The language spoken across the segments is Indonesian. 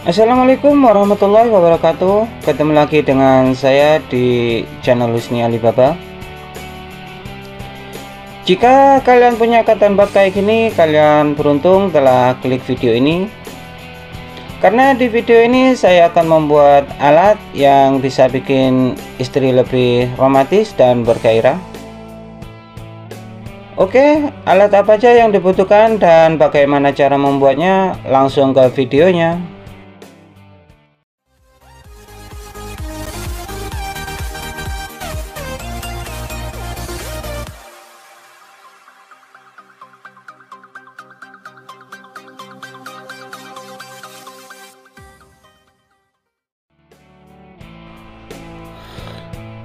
Assalamualaikum warahmatullahi wabarakatuh. Ketemu lagi dengan saya di channel Husni Alibaba. Jika kalian punya cotton bud kayak gini, kalian beruntung telah klik video ini. Karena di video ini saya akan membuat alat yang bisa bikin istri lebih romantis dan bergairah. Oke, alat apa aja yang dibutuhkan dan bagaimana cara membuatnya? Langsung ke videonya.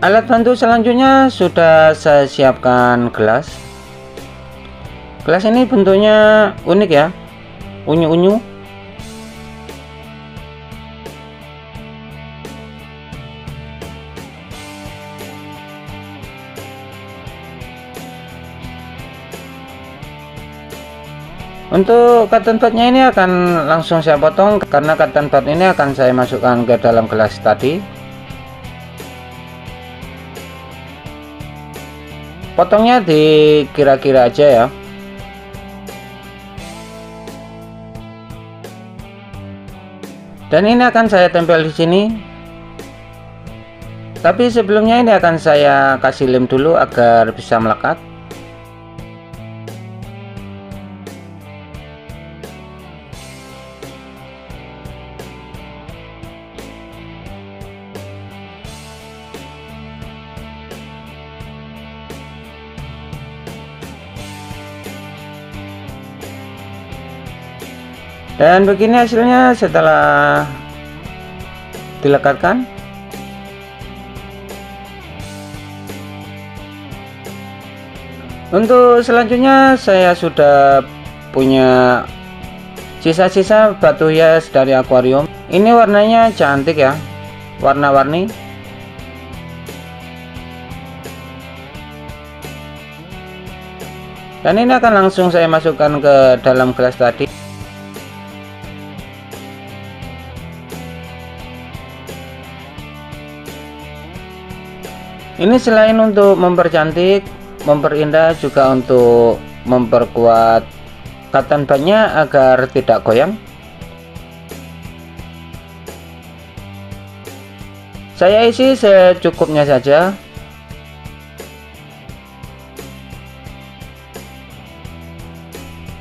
Alat bantu selanjutnya sudah saya siapkan gelas. Gelas ini bentuknya unik ya, unyu-unyu. Untuk cotton budnya ini akan langsung saya potong karena cotton bud ini akan saya masukkan ke dalam gelas tadi. Potongnya dikira-kira aja ya. Dan ini akan saya tempel di sini. Tapi sebelumnya ini akan saya kasih lem dulu agar bisa melekat. Dan begini hasilnya setelah dilekatkan. Untuk selanjutnya saya sudah punya sisa-sisa batu hias dari akuarium. Ini warnanya cantik ya, warna-warni. Dan ini akan langsung saya masukkan ke dalam gelas tadi. Ini selain untuk mempercantik, memperindah, juga untuk memperkuat cotton budnya agar tidak goyang. Saya isi secukupnya saja.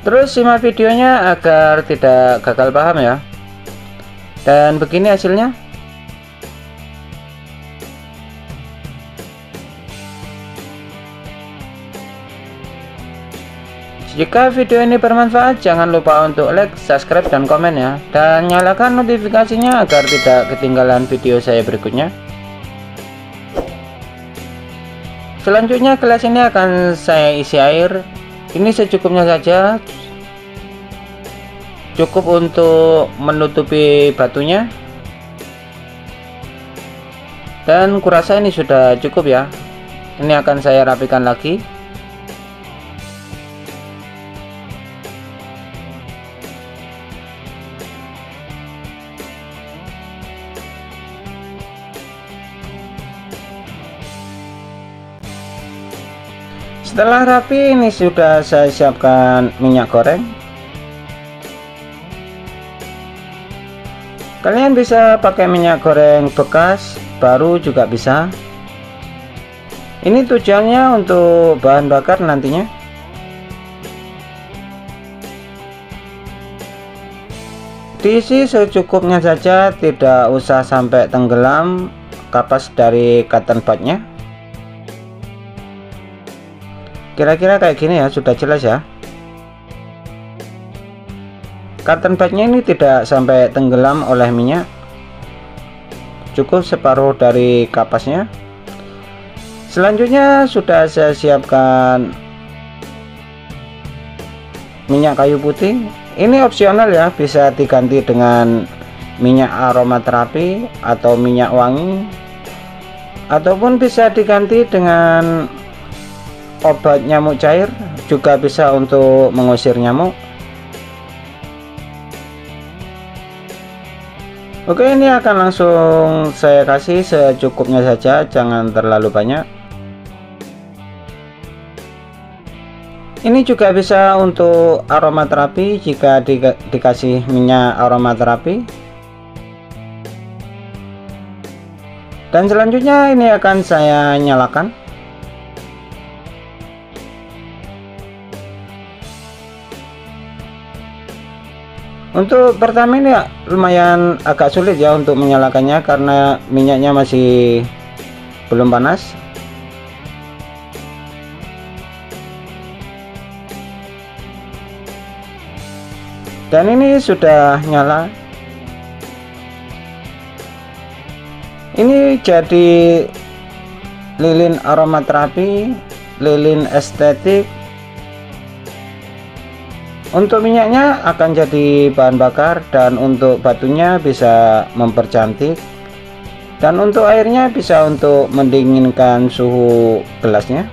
Terus simak videonya agar tidak gagal paham ya. Dan begini hasilnya. Jika video ini bermanfaat, jangan lupa untuk like, subscribe, dan komen ya. Dan nyalakan notifikasinya agar tidak ketinggalan video saya berikutnya. Selanjutnya gelas ini akan saya isi air. Ini secukupnya saja. Cukup untuk menutupi batunya. Dan kurasa ini sudah cukup ya. Ini akan saya rapikan lagi. Setelah rapi, ini sudah saya siapkan minyak goreng. Kalian bisa pakai minyak goreng bekas, baru juga bisa. Ini tujuannya untuk bahan bakar nantinya. Diisi secukupnya saja, tidak usah sampai tenggelam kapas dari cotton budnya. Kira-kira kayak gini ya, sudah jelas ya. Cotton budnya ini tidak sampai tenggelam oleh minyak, cukup separuh dari kapasnya. Selanjutnya sudah saya siapkan minyak kayu putih. Ini opsional ya, bisa diganti dengan minyak aromaterapi atau minyak wangi, ataupun bisa diganti dengan obat nyamuk cair, juga bisa untuk mengusir nyamuk. Oke, ini akan langsung saya kasih secukupnya saja, jangan terlalu banyak. Ini juga bisa untuk aromaterapi jika dikasih minyak aromaterapi. Dan selanjutnya ini akan saya nyalakan. Untuk pertama ini lumayan agak sulit ya untuk menyalakannya karena minyaknya masih belum panas. Dan ini sudah nyala. Ini jadi lilin aromaterapi, lilin estetik. Untuk minyaknya akan jadi bahan bakar, dan untuk batunya bisa mempercantik, dan untuk airnya bisa untuk mendinginkan suhu gelasnya.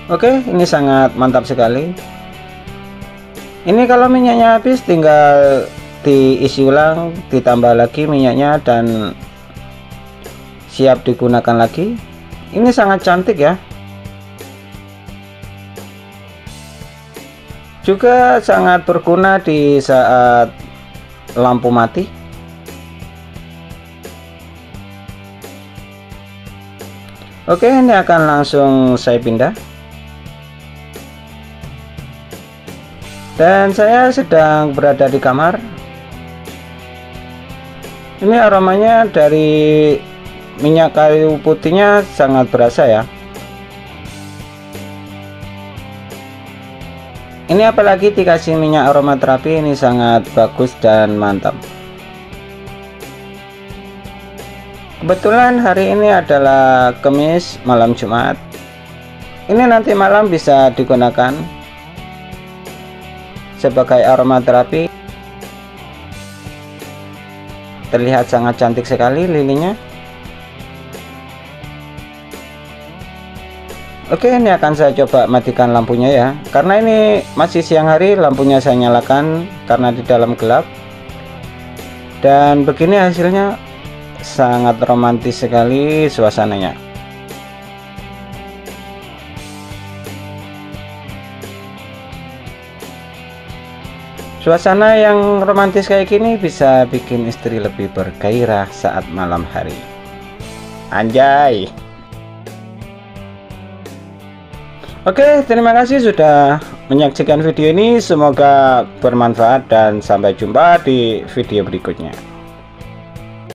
Oke, ini sangat mantap sekali. Ini kalau minyaknya habis tinggal diisi ulang, ditambah lagi minyaknya, dan siap digunakan lagi. Ini sangat cantik ya. Juga sangat berguna di saat lampu mati. Oke, ini akan langsung saya pindah. Dan saya sedang berada di kamar. Ini aromanya dari minyak kayu putihnya sangat berasa ya. Ini apalagi dikasih minyak aromaterapi, ini sangat bagus dan mantap. Kebetulan hari ini adalah Kamis malam Jumat. Ini nanti malam bisa digunakan sebagai aromaterapi. Terlihat sangat cantik sekali lilinnya. Oke, ini akan saya coba matikan lampunya ya, karena ini masih siang hari. Lampunya saya nyalakan karena di dalam gelap. Dan begini hasilnya, sangat romantis sekali suasananya. Suasana yang romantis kayak gini bisa bikin istri lebih bergairah saat malam hari. Anjay. Oke, terima kasih sudah menyaksikan video ini. Semoga bermanfaat dan sampai jumpa di video berikutnya.